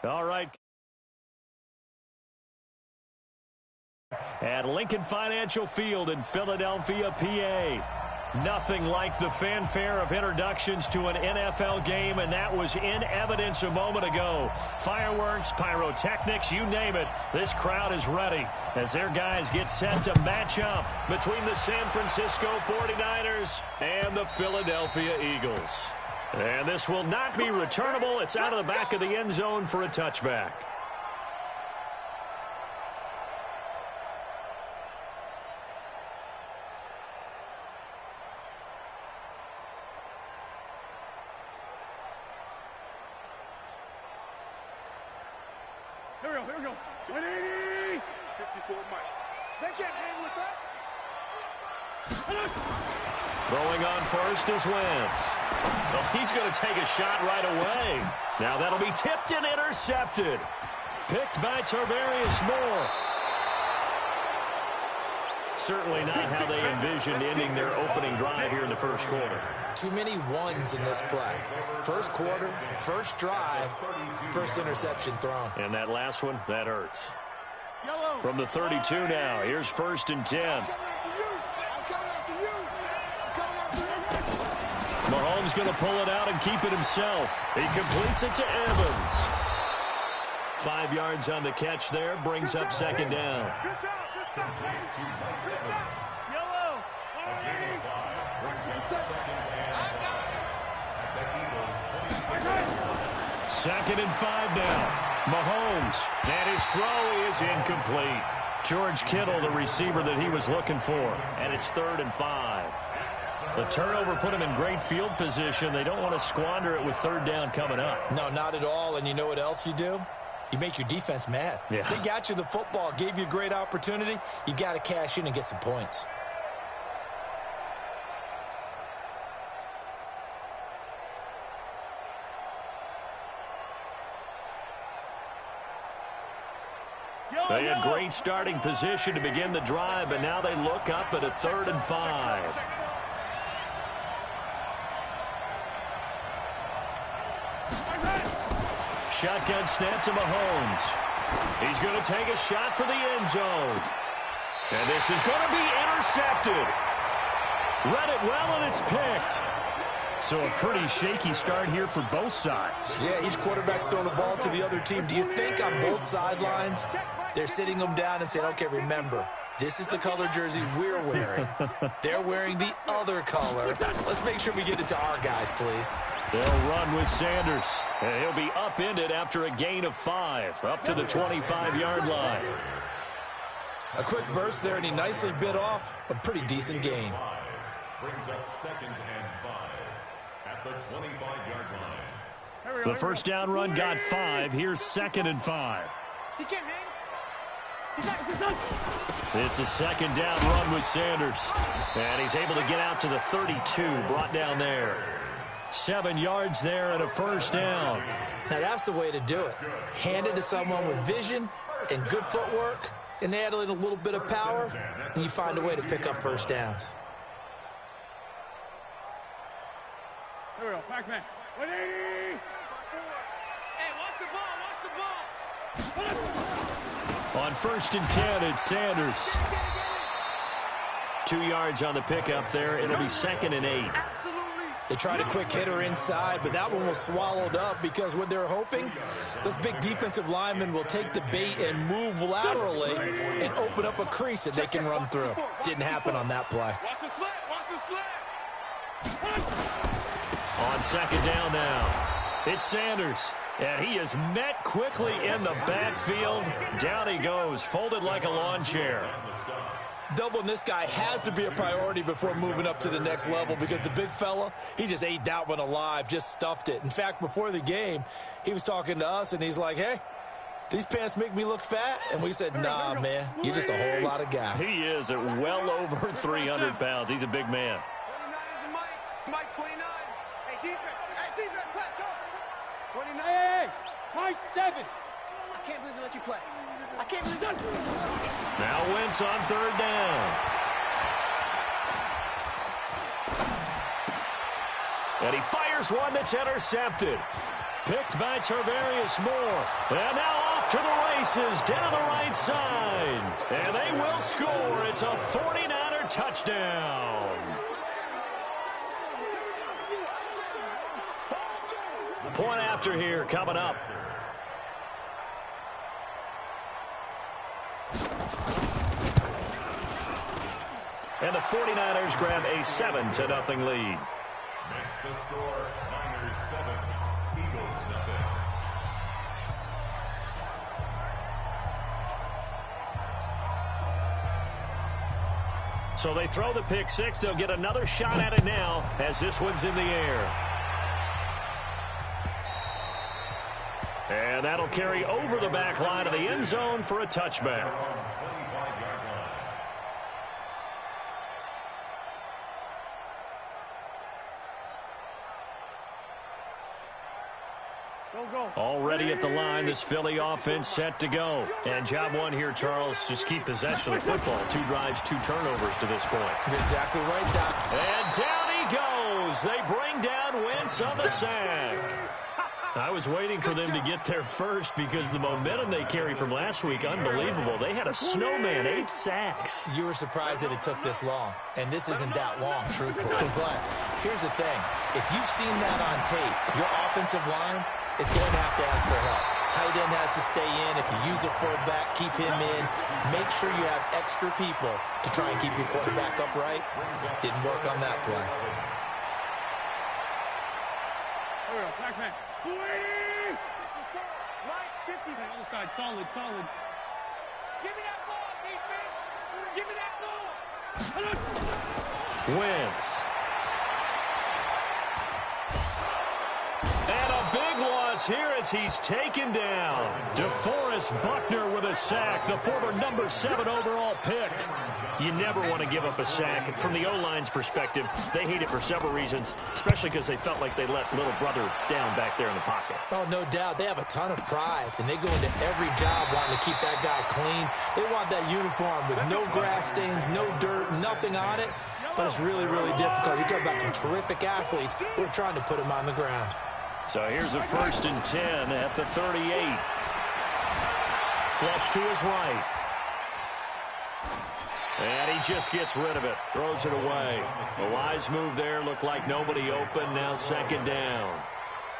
All right. At Lincoln Financial Field in Philadelphia, PA. Nothing like the fanfare of introductions to an NFL game, and that was in evidence a moment ago. Fireworks, pyrotechnics, you name it. This crowd is ready as their guys get set to match up between the San Francisco 49ers and the Philadelphia Eagles. And this will not be returnable. It's out of the back of the end zone for a touchback. Here we go. 180! 54 Mike. They can't hang with that. Throwing on first is Wentz. Well, he's going to take a shot right away. Now that'll be tipped and intercepted. Picked by Tarvarius Moore. Certainly not how they envisioned ending their opening drive here in the first quarter. Too many ones in this play. First quarter, first drive, first interception thrown. And that last one, that hurts. From the 32 now, here's 1st and 10. Mahomes going to pull it out and keep it himself. He completes it to Evans. 5 yards on the catch there, brings up 2nd down. Second and 5 now. Mahomes, and his throw is incomplete. George Kittle, the receiver that he was looking for, and it's 3rd and 5. The turnover put him in great field position. They don't want to squander it with 3rd down coming up. No, not at all, and you know what else you do? You make your defense mad. Yeah. They got you the football, gave you a great opportunity. You got to cash in and get some points. They had great starting position to begin the drive, but now they look up at a 3rd and 5. Shotgun snap to Mahomes. He's going to take a shot for the end zone. And this is going to be intercepted. Read it well, and it's picked. So a pretty shaky start here for both sides. Yeah, each quarterback's throwing the ball to the other team. Do you think on both sidelines they're sitting them down and saying, okay, remember, this is the color jersey we're wearing. They're wearing the other color. Let's make sure we get it to our guys, please. They'll run with Sanders. And he'll be upended after a gain of 5, up to the 25-yard line. A quick burst there, and he nicely bit off a pretty decent gain. Brings up 2nd and 5 at the 25-yard line. The first down run got 5. Here's 2nd and 5. He can't hang. It's a 2nd down run with Sanders. And he's able to get out to the 32, brought down there. 7 yards there and a 1st down. Now that's the way to do it. Hand it to someone with vision and good footwork, and add in a little bit of power, and you find a way to pick up 1st downs. Here we go, Pac-Man. 180! Hey, watch the ball, On 1st and 10, it's Sanders. 2 yards on the pickup there. It'll be 2nd and 8. They tried a quick hitter inside, but that one was swallowed up because what they're hoping, those big defensive linemen will take the bait and move laterally and open up a crease that they can run through. Didn't happen on that play. Watch the slant, watch the slant. On 2nd down now, it's Sanders. And he is met quickly in the backfield. Down he goes, folded like a lawn chair. Doubling this guy has to be a priority before moving up to the next level because the big fella, he just ate that one alive, just stuffed it. In fact, before the game, he was talking to us, and he's like, hey, these pants make me look fat? And we said, nah, man, you're just a whole lot of guy. He is at well over 300 pounds. He's a big man. 29 is Mike 29. Hey, defense, let's go. 29. Hey, Mike 7. I can't believe they let you play. I can't believe that. Now Wentz on 3rd down. And he fires one that's intercepted. picked by Tarvarius Moore. And now off to the races down the right side. And they will score. It's a 49er touchdown. Point after here coming up. And the 49ers grab a 7-0 lead. Next the score, Niners 7, Eagles nothing. So they throw the pick six. They'll get another shot at it now as this one's in the air. And that'll carry over the back line of the end zone for a touchback. Already at the line, this Philly offense set to go. And job one here, Charles, just keep possession of the football. 2 drives, 2 turnovers to this point. You're exactly right, Doc. And down he goes. They bring down Wentz on the sack. I was waiting for them to get there first because the momentum they carry from last week, unbelievable. They had a snowman, 8 sacks. You were surprised that it took this long, and this isn't that long, truthfully. But here's the thing. If you've seen that on tape, your offensive line is going to have to ask for help. Tight end has to stay in. If you use a fullback, keep him in. Make sure you have extra people to try and keep your quarterback upright. Didn't work on that play. Solid. Give me that ball, defense. Give me that ball. Wentz. And a big loss here as he's taken down. DeForest Buckner with a sack, the former number 7 overall pick. You never want to give up a sack. And from the O-line's perspective, they hate it for several reasons, especially because they felt like they let little brother down back there in the pocket. Oh, no doubt. They have a ton of pride, and they go into every job wanting to keep that guy clean. They want that uniform with no grass stains, no dirt, nothing on it. But it's really, really difficult. You're talking about some terrific athletes who are trying to put him on the ground. So here's a 1st and 10 at the 38. Flush to his right. And he just gets rid of it. Throws it away. A wise move there. Looked like nobody open. Now 2nd down.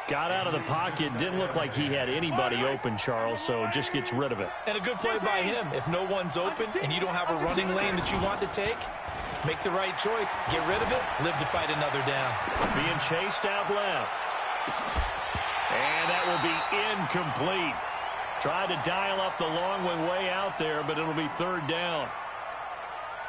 Got out of the pocket. Didn't look like he had anybody open, Charles, so just gets rid of it. And a good play by him. If no one's open and you don't have a running lane that you want to take, make the right choice. Get rid of it. Live to fight another down. Being chased out left. And that will be incomplete. Tried to dial up the long one way out there, but it'll be 3rd down.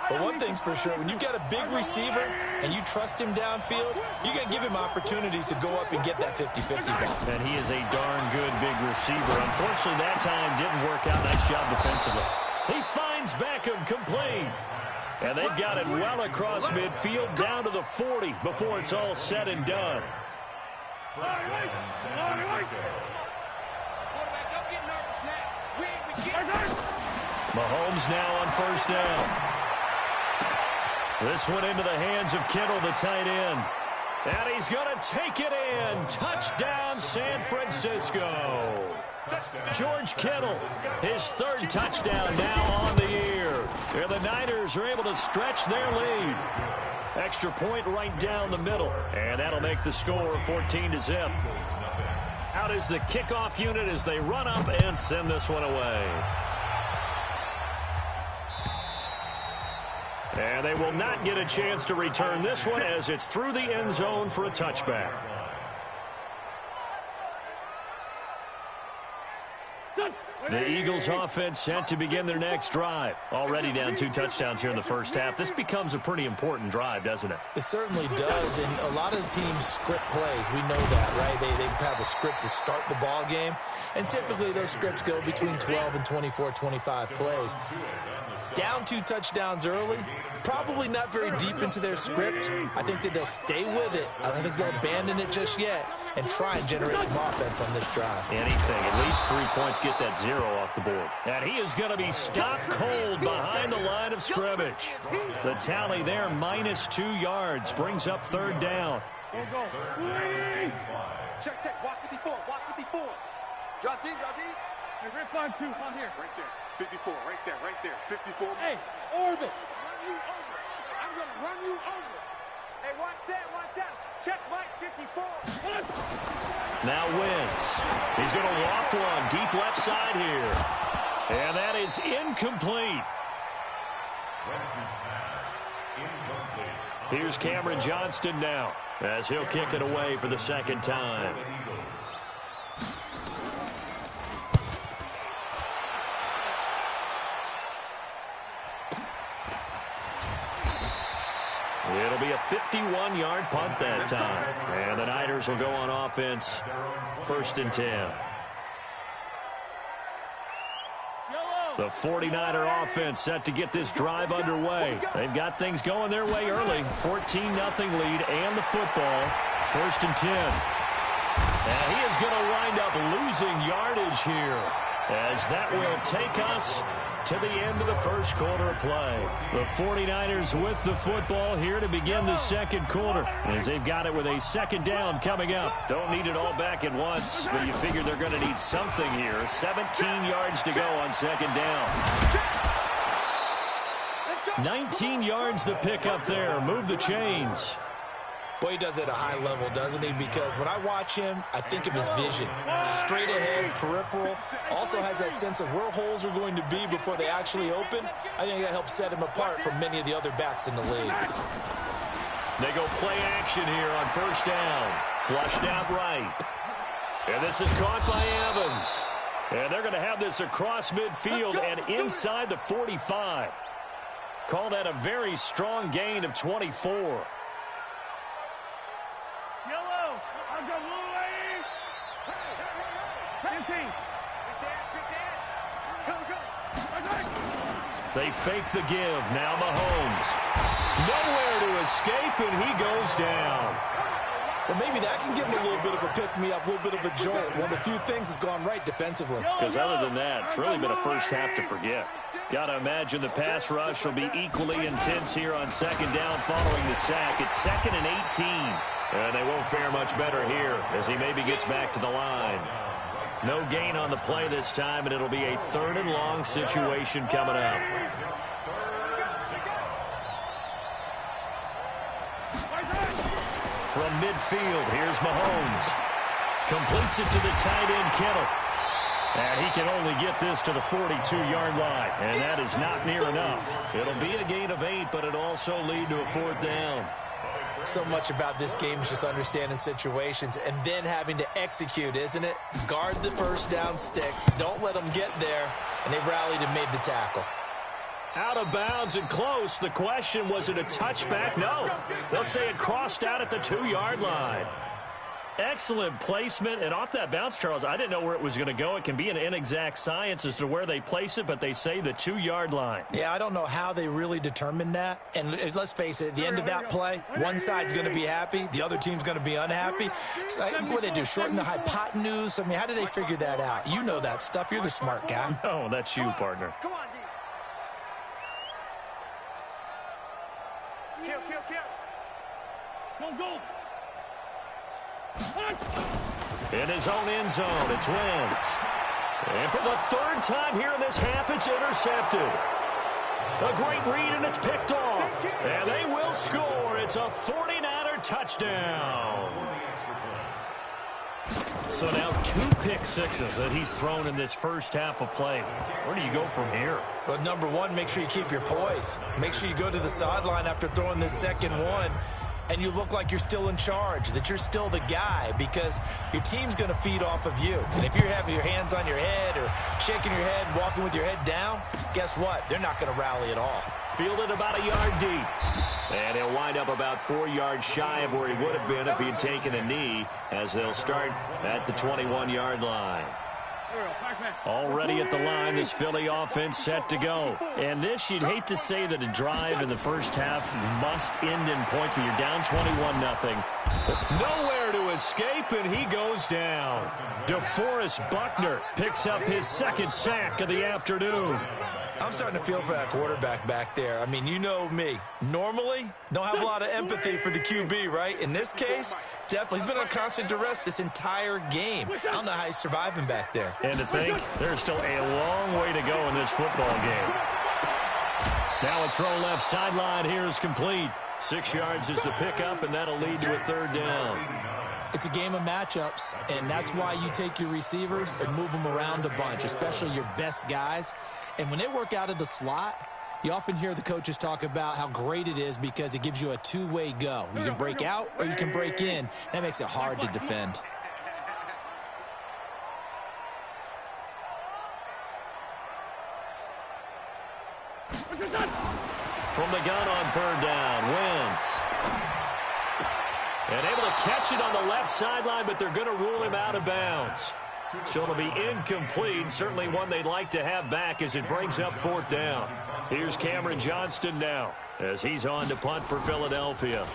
But one thing's for sure, when you've got a big receiver and you trust him downfield, you're going to give him opportunities to go up and get that 50-50 ball. And he is a darn good big receiver. Unfortunately, that time didn't work out. Nice job defensively. He finds Beckham complete. And they've got it well across midfield down to the 40 before it's all said and done. Mahomes now on 1st down. This one into the hands of Kittle, the tight end. And he's going to take it in. Touchdown, San Francisco. George Kittle, his 3rd touchdown now on the year. And the Niners are able to stretch their lead. Extra point right down the middle. And that'll make the score 14-0. Out is the kickoff unit as they run up and send this one away. And they will not get a chance to return this one as it's through the end zone for a touchback. The Eagles offense set to begin their next drive. Already down 2 touchdowns here in the first half. This becomes a pretty important drive, doesn't it? It certainly does, and a lot of the teams script plays. We know that, right? They have a script to start the ball game, and typically those scripts go between 12 and 24, 25 plays. Down 2 touchdowns early, probably not very deep into their script. I think that they'll stay with it. I don't think they'll abandon it just yet and try and generate some offense on this drive. Anything. At least 3 points, get that 0 off the board. And he is going to be stopped cold behind the line of scrimmage. The tally there, -2 yards, brings up 3rd down. Check, check. Watch 54. Watch 54. Drop deep, drop deep. Hey, rip 5-2. On here. Right there. 54. Right there. Right there. 54. Hey, orbit. Run you over. I'm going to run you over. Hey, watch that. Watch that. Check Mike 54. Now Wentz. He's going to loft one deep left side here. And that is incomplete. Wentz's pass, incomplete. Here's Cameron Johnston now as he'll kick it away for the second time. It'll be a 51-yard punt that time. And the Niners will go on offense, 1st and 10. The 49er offense set to get this drive underway. They've got things going their way early. 14-0 lead and the football. 1st and 10. And he is going to wind up losing yardage here, as that will take us to the end of the first quarter of play. The 49ers with the football here to begin the second quarter, as they've got it with a second down coming up. Don't need it all back at once, but you figure they're going to need something here. 17 yards to go on second down. 19 yards the pick up there. Move the chains. Boy, he does it at a high level, doesn't he? Because when I watch him, I think of his vision. Straight ahead, peripheral. Also has that sense of where holes are going to be before they actually open. I think that helps set him apart from many of the other backs in the league. They go play action here on first down. Flushed out right. And this is caught by Evans. And they're going to have this across midfield and inside the 45. Call that a very strong gain of 24. They fake the give. Now Mahomes. Nowhere to escape, and he goes down. Well, maybe that can give him a little bit of a pick-me-up, a little bit of a jolt. One of the few things has gone right defensively. Because other than that, it's really been a first half to forget. Got to imagine the pass rush will be equally intense here on second down following the sack. It's 2nd and 18. And they won't fare much better here as he maybe gets back to the line. No gain on the play this time, and it'll be a 3rd and long situation coming up. From midfield, here's Mahomes. Completes it to the tight end, Kittle. And he can only get this to the 42-yard line, and that is not near enough. It'll be a gain of 8, but it'll also lead to a 4th down. So much about this game is just understanding situations and then having to execute, isn't it? Guard the first down sticks. Don't let them get there. And they rallied and made the tackle. Out of bounds and close. The question, was it a touchback? No. They'll say it crossed out at the 2-yard line. Excellent placement. And off that bounce, Charles, I didn't know where it was going to go. It can be an inexact science as to where they place it, but they say the 2-yard line. Yeah, I don't know how they really determined that. And let's face it, at the end of that play, one side's going to be happy, the other team's going to be unhappy. So, what do they do, shorten the hypotenuse? I mean, how do they figure that out? You know that stuff. You're the smart guy. No, that's you, partner. Come on, D. Kill, kill, kill. Go. In his own end zone, it's Wentz. And for the 3rd time here in this half, it's intercepted. A great read, and it's picked off. And they will score. It's a 49er touchdown. So now 2 pick sixes that he's thrown in this first half of play. Where do you go from here? Well, number one, make sure you keep your poise. Make sure you go to the sideline after throwing this second one, and you look like you're still in charge, that you're still the guy, because your team's going to feed off of you. And if you're having your hands on your head or shaking your head, walking with your head down, guess what? They're not going to rally at all. Fielded about a yard deep. And he'll wind up about 4 yards shy of where he would have been if he had taken a knee, as they'll start at the 21-yard line. Already at the line, this Philly offense set to go. And this, you'd hate to say that a drive in the first half must end in points, but you're down 21-0. Nowhere to escape, and he goes down. DeForest Buckner picks up his 2nd sack of the afternoon. I'm starting to feel for that quarterback back there. I mean, you know me. Normally, don't have a lot of empathy for the QB, right? In this case, definitely. He's been on constant duress this entire game. I don't know how he's surviving back there. And to think, there's still a long way to go in this football game. Now a throw left sideline here is complete. 6 yards is the pickup, and that'll lead to a 3rd down. It's a game of matchups, and that's why you take your receivers and move them around a bunch, especially your best guys. And when they work out of the slot, you often hear the coaches talk about how great it is because it gives you a two-way go. You can break out or you can break in. That makes it hard to defend. From the gun on 3rd down, Wentz. And able to catch it on the left sideline, but they're going to rule him out of bounds. So it'll be incomplete, certainly one they'd like to have back as it brings up 4th down. Here's Cameron Johnston now as he's on to punt for Philadelphia.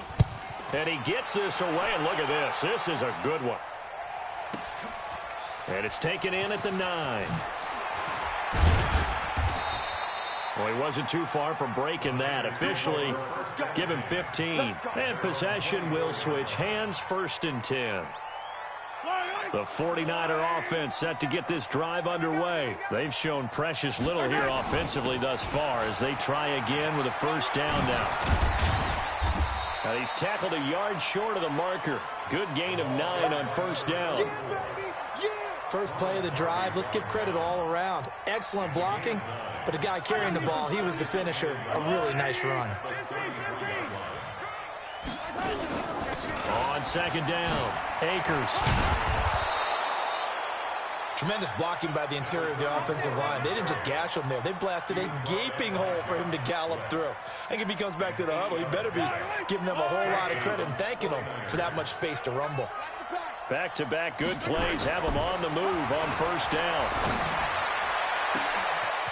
And he gets this away, and look at this. This is a good one. And it's taken in at the 9. Well, he wasn't too far from breaking that. Officially, give him 15. And possession will switch hands, 1st and 10. The 49er offense set to get this drive underway. They've shown precious little here offensively thus far as they try again with a 1st down now. Now he's tackled a yard short of the marker. Good gain of 9 on 1st down. First play of the drive, let's give credit all around. Excellent blocking, but the guy carrying the ball, he was the finisher. A really nice run. On 2nd down, Akers. Tremendous blocking by the interior of the offensive line. They didn't just gash him there. They blasted a gaping hole for him to gallop through. I think if he comes back to the huddle, he better be giving them a whole lot of credit and thanking them for that much space to rumble. Back-to-back good plays have him on the move on 1st down.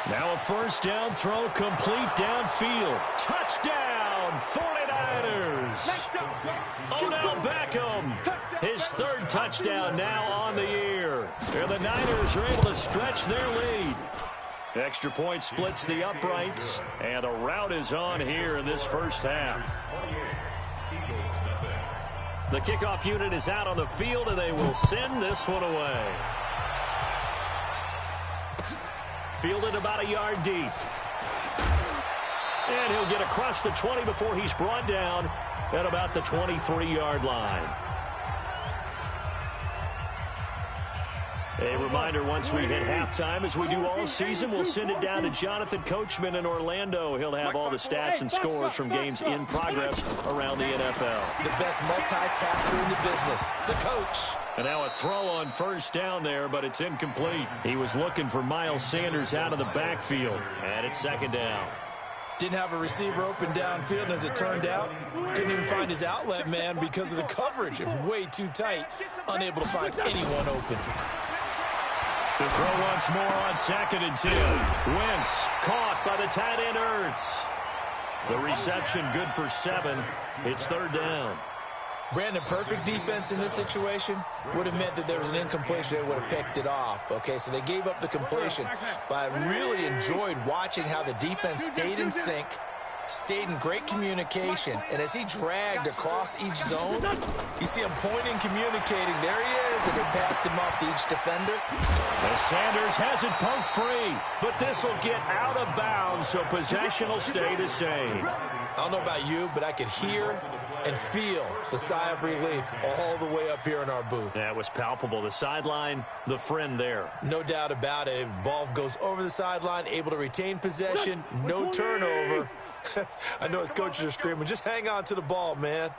Now a 1st down throw complete downfield. Touchdown, 49ers. Odell Beckham, his 3rd touchdown now on the year. And the Niners are able to stretch their lead. Extra point splits the uprights, and a rout is on here in this 1st half. The kickoff unit is out on the field, and they will send this one away. Fielded about a yard deep. And he'll get across the 20 before he's brought down at about the 23-yard line. A reminder, once we hit halftime, as we do all season, we'll send it down to Jonathan Coachman in Orlando. He'll have all the stats and scores from games in progress around the NFL. The best multitasker in the business, the coach. And now a throw on 1st down there, but it's incomplete. He was looking for Miles Sanders out of the backfield, and it's 2nd down. Didn't have a receiver open downfield, and as it turned out, couldn't even find his outlet man because of the coverage. It was way too tight, unable to find anyone open. To throw once more on 2nd and 10. Wentz caught by the tight end Ertz. The reception good for 7. It's 3rd down. Brandon, perfect defense in this situation would have meant that there was an incompletion. They would have picked it off. Okay, so they gave up the completion. But I really enjoyed watching how the defense stayed in sync, stayed in great communication. And as he dragged across each zone, you see him pointing, communicating. There he is, and they passed him off to each defender. Well, Sanders has it poked free, but this will get out of bounds, so possession will stay the same. I don't know about you, but I could hear and feel the sigh of relief all the way up here in our booth. That was palpable. The sideline, the friend there. No doubt about it. If ball goes over the sideline, able to retain possession, no turnover. I know his coaches are screaming, just hang on to the ball, man.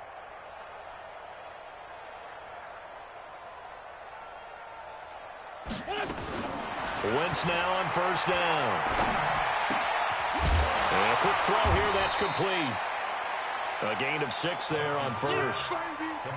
Wentz now on 1st down. And a quick throw here, that's complete. A gain of 6 there on 1st.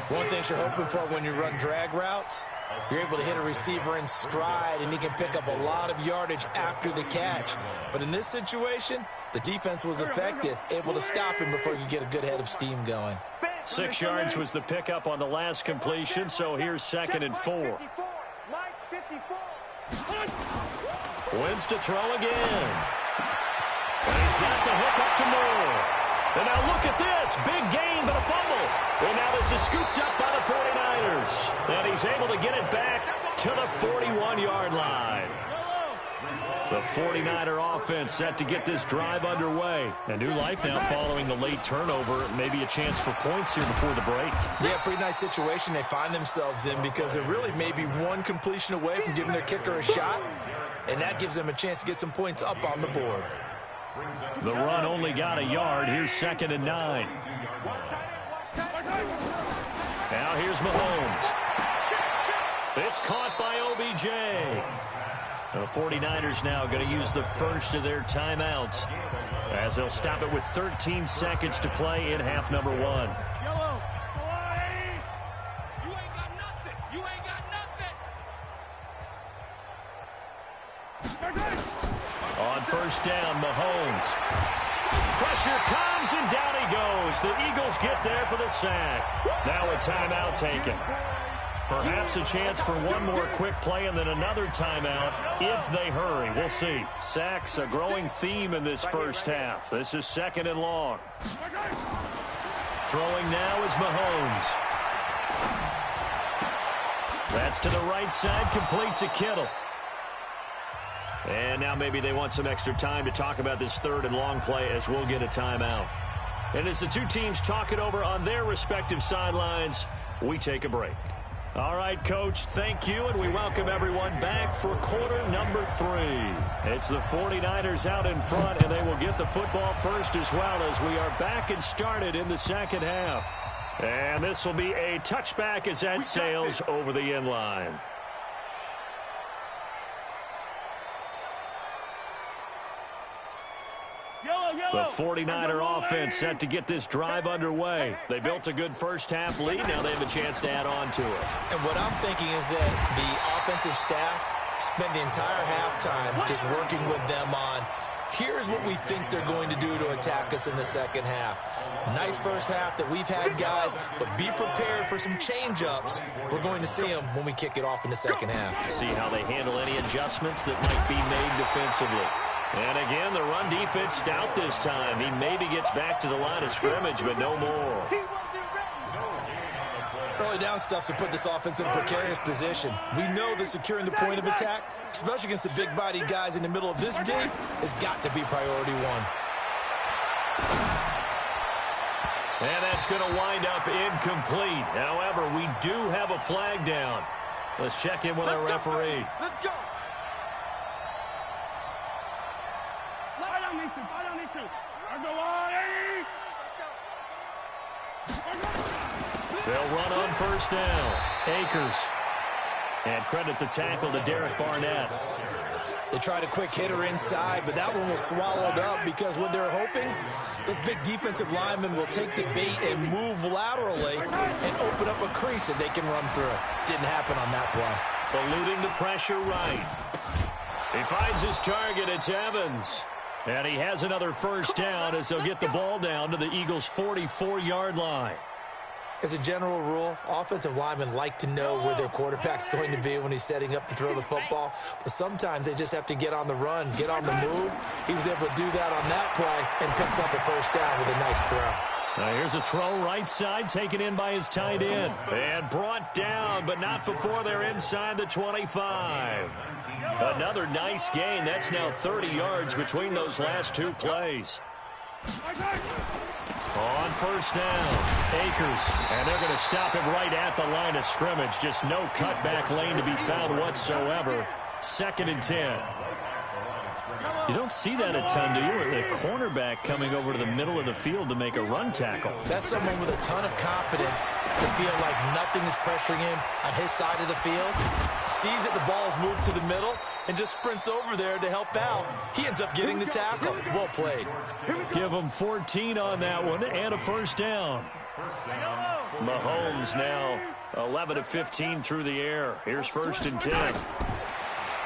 One thing you're hoping for when you run drag routes, you're able to hit a receiver in stride, and he can pick up a lot of yardage after the catch. But in this situation, the defense was effective, able to stop him before he could get a good head of steam going. 6 yards was the pickup on the last completion, so here's 2nd and 4. Wentz to throw again. And he's got the hook up to Moore. And now look at this. Big gain, but a fumble. And now this is scooped up by the 49ers. And he's able to get it back to the 41-yard line. The 49er offense set to get this drive underway. A new life now following the late turnover. Maybe a chance for points here before the break. Yeah, pretty nice situation they find themselves in because they're really maybe one completion away from giving their kicker a shot. And that gives them a chance to get some points up on the board. The run only got a yard. Here's 2nd and 9. Now here's Mahomes. It's caught by OBJ. The 49ers now going to use the first of their timeouts as they'll stop it with 13 seconds to play in half number 1. Yellow. You ain't got nothing. You ain't got nothing. On first down, Mahomes. Pressure comes, and down he goes. The Eagles get there for the sack. Now a timeout taken. Perhaps a chance for one more quick play and then another timeout if they hurry. We'll see. Sacks, a growing theme in this first half. This is 2nd and long. Throwing now is Mahomes. That's to the right side, complete to Kittle. And now maybe they want some extra time to talk about this 3rd and long play as we'll get a timeout. And as the two teams talk it over on their respective sidelines, we take a break. All right, Coach, thank you, and we welcome everyone back for quarter number 3. It's the 49ers out in front, and they will get the football first as well as we are back and started in the second half. And this will be a touchback as that sails over the end line. The 49er offense set to get this drive underway. They built a good first half lead. Now they have a chance to add on to it. And what I'm thinking is that the offensive staff spent the entire halftime just working with them on, here's what we think they're going to do to attack us in the second half. Nice first half that we've had, guys, but be prepared for some change-ups. We're going to see them when we kick it off in the second half. See how they handle any adjustments that might be made defensively. And again, the run defense stout this time. He maybe gets back to the line of scrimmage, but no more. Early down stuff to put this offense in a precarious position. We know that securing the point of attack, especially against the big-bodied guys in the middle of this D, has got to be priority 1. And that's going to wind up incomplete. However, we do have a flag down. Let's check in with our referee. Let's go. They'll run on first down. Akers. And credit the tackle to Derek Barnett. They tried a quick hitter inside, but that one was swallowed up because what they're hoping, those big defensive linemen will take the bait and move laterally and open up a crease that they can run through. Didn't happen on that play. Eluding the pressure right. He finds his target. It's Evans. And he has another first down as they'll get the ball down to the Eagles' 44-yard line. As a general rule, offensive linemen like to know where their quarterback's going to be when he's setting up to throw the football. But sometimes they just have to get on the run, get on the move. He was able to do that on that play and picks up a first down with a nice throw. Now here's a throw right side, taken in by his tight end. And brought down, but not before they're inside the 25. Another nice gain. That's now 30 yards between those last two plays. On first down, Akers. And they're going to stop him right at the line of scrimmage. Just no cutback lane to be found whatsoever. 2nd and 10. You don't see that a ton, do you? A cornerback coming over to the middle of the field to make a run tackle. That's someone with a ton of confidence to feel like nothing is pressuring him on his side of the field. Sees that the ball's moved to the middle and just sprints over there to help out. He ends up getting the tackle. Well played. Give him 14 on that one and a first down. Mahomes now 11 of 15 through the air. Here's 1st and 10.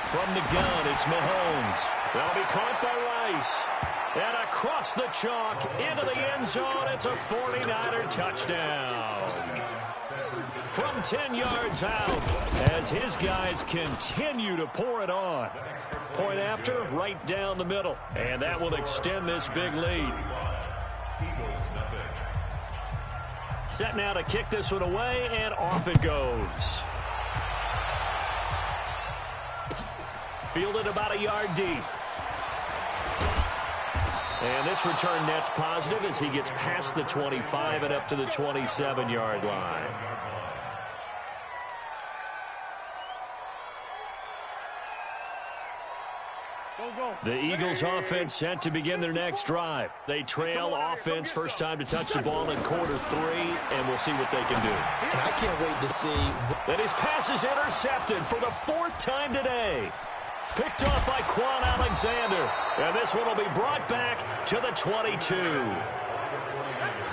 From the gun, it's Mahomes. They'll be caught by Rice. And across the chalk into the end zone. It's a 49er touchdown. From 10 yards out as his guys continue to pour it on. Point after, right down the middle. And that will extend this big lead. Set now to kick this one away, and off it goes. Fielded about a yard deep. And this return net's positive as he gets past the 25 and up to the 27-yard line. The Eagles offense set to begin their next drive. They trail offense, first time to touch the ball in quarter 3, and we'll see what they can do. And I can't wait to see. And his pass is intercepted for the 4th time today. Picked off by Quan Alexander. And this one will be brought back to the 22.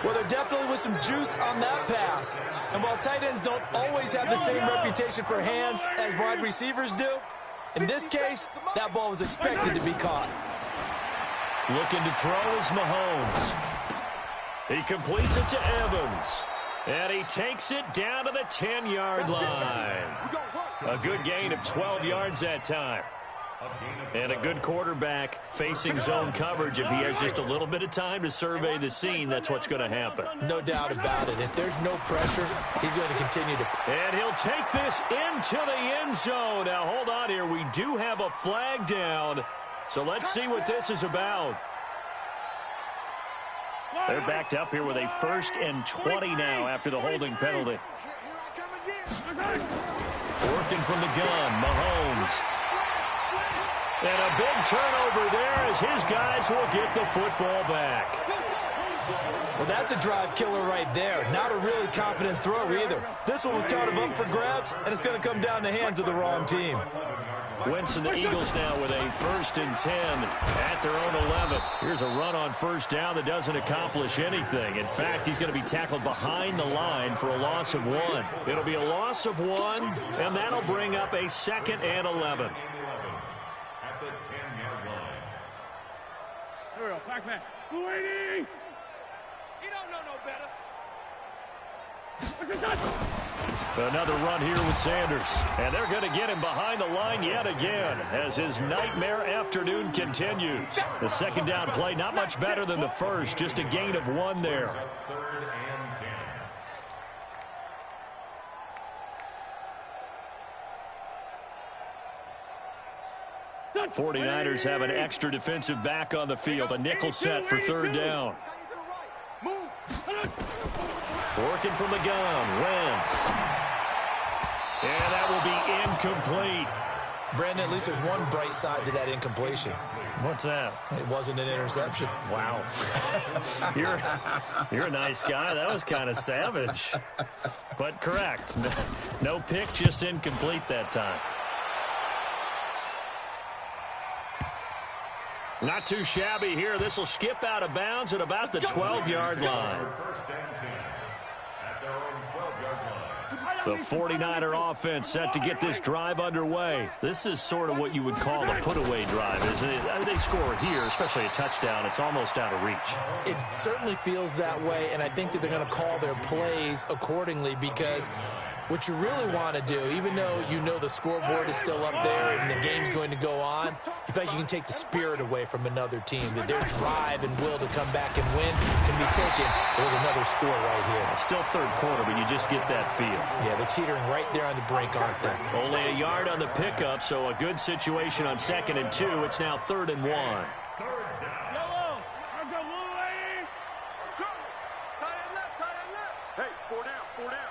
Well, there definitely was some juice on that pass. And while tight ends don't always have the same reputation for hands as wide receivers do, in this case, that ball was expected to be caught. Looking to throw is Mahomes. He completes it to Evans. And he takes it down to the 10-yard line. A good gain of 12 yards that time. And a good quarterback facing zone coverage. If he has just a little bit of time to survey the scene, that's what's going to happen. No doubt about it. If there's no pressure, he's going to continue to. And he'll take this into the end zone. Now, hold on here. We do have a flag down. So let's see what this is about. They're backed up here with a 1st and 20 now after the holding penalty. Working from the gun, Mahomes. And a big turnover there as his guys will get the football back. Well, that's a drive killer right there. Not a really confident throw either. This one was kind of up for grabs, and it's going to come down the hands of the wrong team. Wentz and the Eagles now with a 1st and 10 at their own 11. Here's a run on 1st down that doesn't accomplish anything. In fact, he's going to be tackled behind the line for a loss of 1. It'll be a loss of 1, and that'll bring up a 2nd and 11. At the 10-yard line. Here we go, Pac-Man. Sweetie! You don't know no better. What's it done? Another run here with Sanders. And they're going to get him behind the line yet again as his nightmare afternoon continues. The 2nd down play, not much better than the first, just a gain of 1 there. 3rd and 10. 49ers have an extra defensive back on the field. A nickel set for 3rd down. Working from the gun, Wentz. And that will be incomplete. Brandon, at least there's one bright side to that incompletion. What's that? It wasn't an interception. Wow. You're a nice guy. That was kind of savage. But correct. No pick, just incomplete that time. Not too shabby here. This will skip out of bounds at about the 12-yard line. 1st and 10. At their own 12-yard line. The 49er offense set to get this drive underway. This is sort of what you would call a put-away drive, isn't it? I mean, they score here, especially a touchdown. It's almost out of reach. It certainly feels that way, and I think that they're going to call their plays accordingly because what you really want to do, even though you know the scoreboard is still up there and the game's going to go on, you feel like you can take the spirit away from another team, that their drive and will to come back and win can be taken with another score right here. Still 3rd quarter, but you just get that feel. Yeah, they're teetering right there on the brink, aren't they? Only a yard on the pickup, so a good situation on 2nd and 2. It's now 3rd and 1. Yellow! Let's go, Blue Lady! Go! Tight end left, tight end left. Hey, 4 down, 4 down.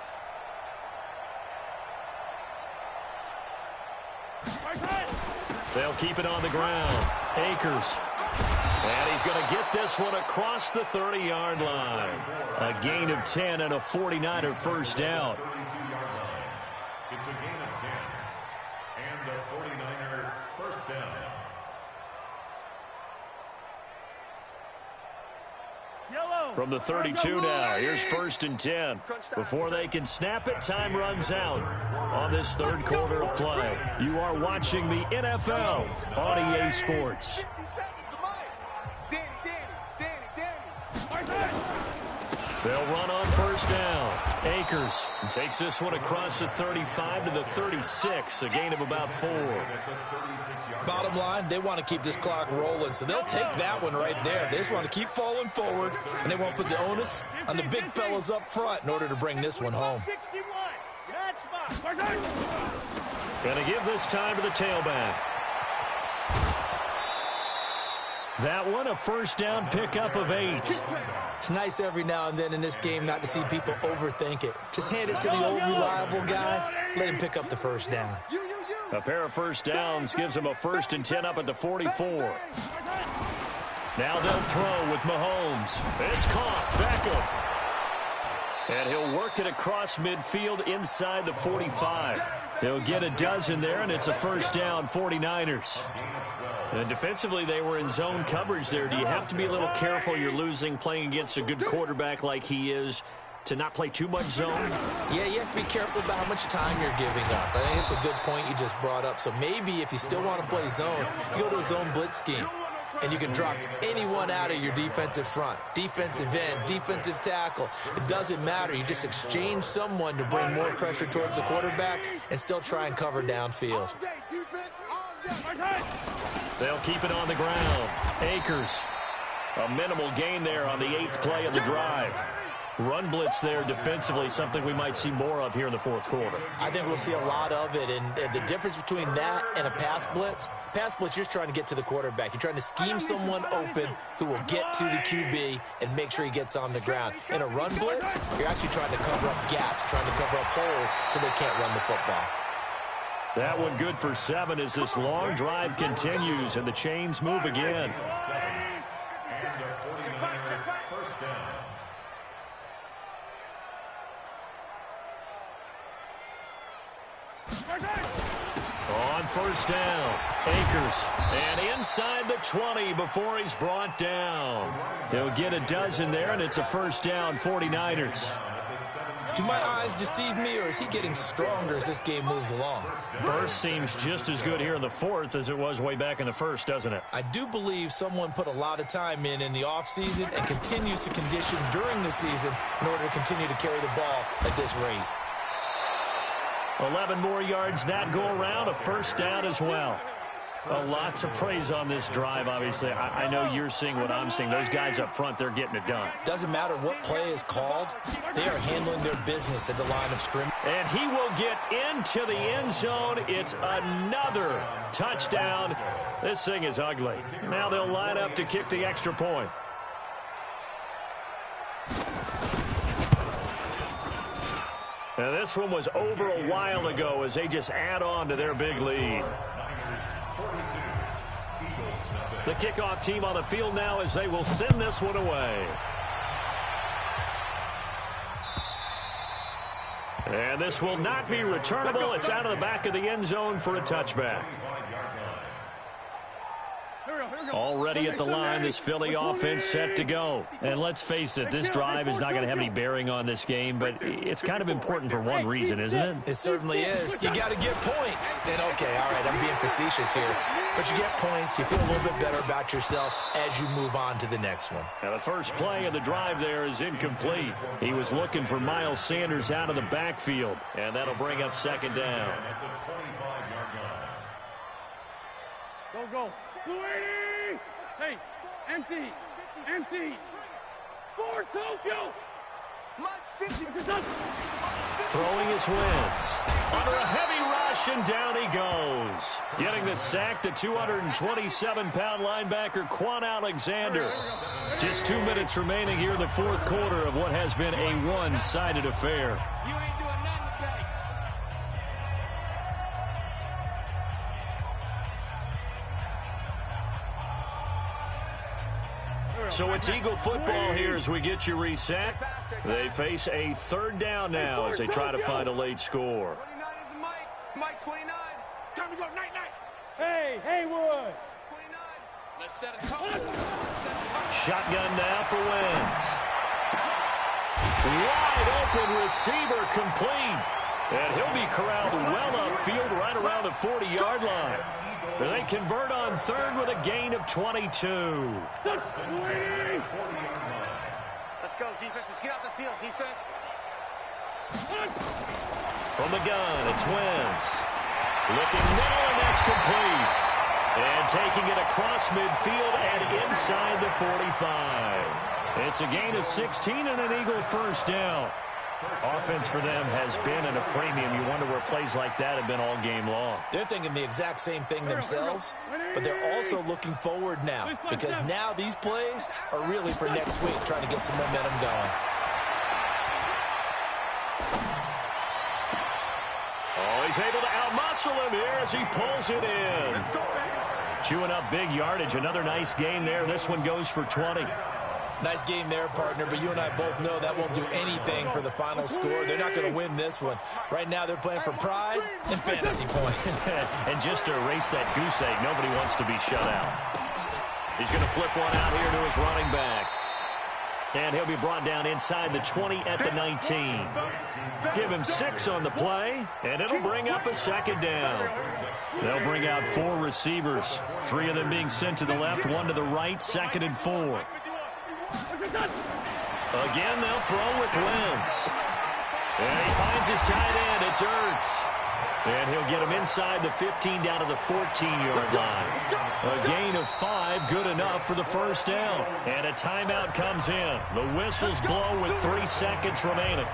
They'll keep it on the ground. Akers. And he's going to get this one across the 30-yard line. A gain of 10 and a 49er 1st down. 32-yard line. It's a gain of 10. And a 49er 1st down. From the 32 now, here's 1st and 10. Before they can snap it, time runs out on this 3rd quarter of play. You are watching the NFL on EA Sports. 50 seconds to Mike. Danny. They'll run on first down. Akers takes this one across the 35 to the 36, a gain of about 4. Bottom line, they want to keep this clock rolling, so they'll take that one right there. They just want to keep falling forward, and they won't put the onus on the big fellas up front in order to bring this one home. Going to give this time to the tailback. That one, a first down pickup of 8. It's nice every now and then in this game not to see people overthink it. Just hand it to the old reliable guy. Let him pick up the first down. A pair of first downs gives him a 1st and 10 up at the 44. Now they'll throw with Mahomes. It's caught. Beckham. And he'll work it across midfield inside the 45. He'll get a dozen there, and it's a first down, 49ers. And defensively, they were in zone coverage there. Do you have to be a little careful? You're losing playing against a good quarterback like he is to not play too much zone? Yeah, you have to be careful about how much time you're giving up. I think it's a good point you just brought up. So maybe if you still want to play zone, you go to a zone blitz scheme. And you can drop anyone out of your defensive front, defensive end, defensive tackle. It doesn't matter. You just exchange someone to bring more pressure towards the quarterback and still try and cover downfield. They'll keep it on the ground. Akers. A minimal gain there on the 8th play of the drive. Run blitz there defensively, something we might see more of here in the 4th quarter. I think we'll see a lot of it, and the difference between that and a pass blitz, you're just trying to get to the quarterback. You're trying to scheme someone open who will get to the QB and make sure he gets on the ground. In a run blitz, you're actually trying to cover up gaps, trying to cover up holes so they can't run the football. That one good for 7 as this long drive continues and the chains move again. On first down, Akers, and inside the 20 before he's brought down. He'll get a dozen there, and it's a first down, 49ers. Do my eyes deceive me, or is he getting stronger as this game moves along? Burst seems just as good here in the 4th as it was way back in the 1st, doesn't it? I do believe someone put a lot of time in the offseason and continues to condition during the season in order to continue to carry the ball at this rate. 11 more yards that go around, a first down as well. Lots of praise on this drive, obviously. I know you're seeing what I'm seeing. Those guys up front, they're getting it done. Doesn't matter what play is called. They are handling their business at the line of scrimmage. And he will get into the end zone. It's another touchdown. This thing is ugly. Now they'll line up to kick the extra point. Now this one was over a while ago as they just add on to their big lead. The kickoff team on the field now as they will send this one away. And this will not be returnable. It's out of the back of the end zone for a touchback. Already at the line, this Philly offense set to go. And let's face it, this drive is not going to have any bearing on this game, but it's kind of important for one reason, isn't it? It certainly is. You got to get points. And okay, all right, I'm being facetious here. But you get points, you feel a little bit better about yourself as you move on to the next one. Now the first play of the drive there is incomplete. He was looking for Miles Sanders out of the backfield, and that'll bring up second down. Go. Hey, empty. For Tokyo. Throwing his Wentz. Under a heavy rush, and down he goes. Getting the sack, the 227-pound linebacker, Quan Alexander. Just 2 minutes remaining here in the 4th quarter of what has been a one-sided affair. So it's Eagle football here as we get you reset. They face a third down now as they try to find a late score. 29 is Mike 29. Time to go, night. Hey, Haywood. 29. Let's set a tone. Shotgun now for Wentz. Wide open receiver complete. And he'll be corralled well upfield right around the 40-yard line. They convert on third with a gain of 22. Let's go, defense. Let's get out the field, defense. From the gun, it's Wentz. Looking middle, and that's complete. And taking it across midfield and inside the 45. It's a gain of 16 and an Eagle first down. Offense for them has been at a premium. You wonder where plays like that have been all game long. They're thinking the exact same thing themselves, but they're also looking forward now because now these plays are really for next week, trying to get some momentum going. Oh, he's able to outmuscle him here as he pulls it in. Chewing up big yardage. Another nice gain there. This one goes for 20. Nice game there, partner, but you and I both know that won't do anything for the final score. They're not going to win this one. Right now they're playing for pride and fantasy points. And just to erase that goose egg, nobody wants to be shut out. He's going to flip one out here to his running back. And he'll be brought down inside the 20 at the 19. Give him 6 on the play, and it'll bring up a second down. They'll bring out 4 receivers, 3 of them being sent to the left, 1 to the right, 2nd and 4. Again, they'll throw with Wentz. And he finds his tight end. It's Ertz. And he'll get him inside the 15 down to the 14-yard line. A gain of 5, good enough for the first down. And a timeout comes in. The whistles blow with 3 seconds remaining.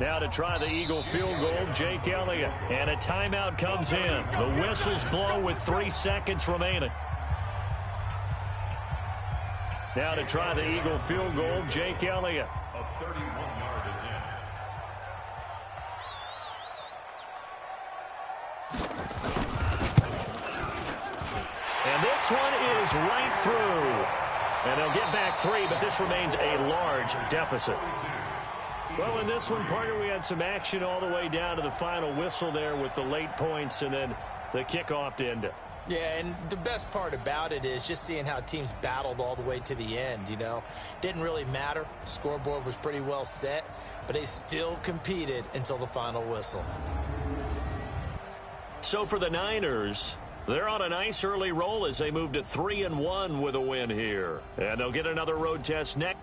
Now to try the Eagle field goal, Jake Elliott. And a timeout comes in. The whistles blow with 3 seconds remaining. Now to try the Eagle field goal, Jake Elliott. A 31-yard attempt. And this one is right through. And they'll get back 3, but this remains a large deficit. Well, in this one, partner, we had some action all the way down to the final whistle there with the late points and then the kickoff to end it. Yeah, and the best part about it is just seeing how teams battled all the way to the end, you know. Didn't really matter. Scoreboard was pretty well set, but they still competed until the final whistle. So for the Niners, they're on a nice early roll as they move to 3-1 with a win here. And they'll get another road test next.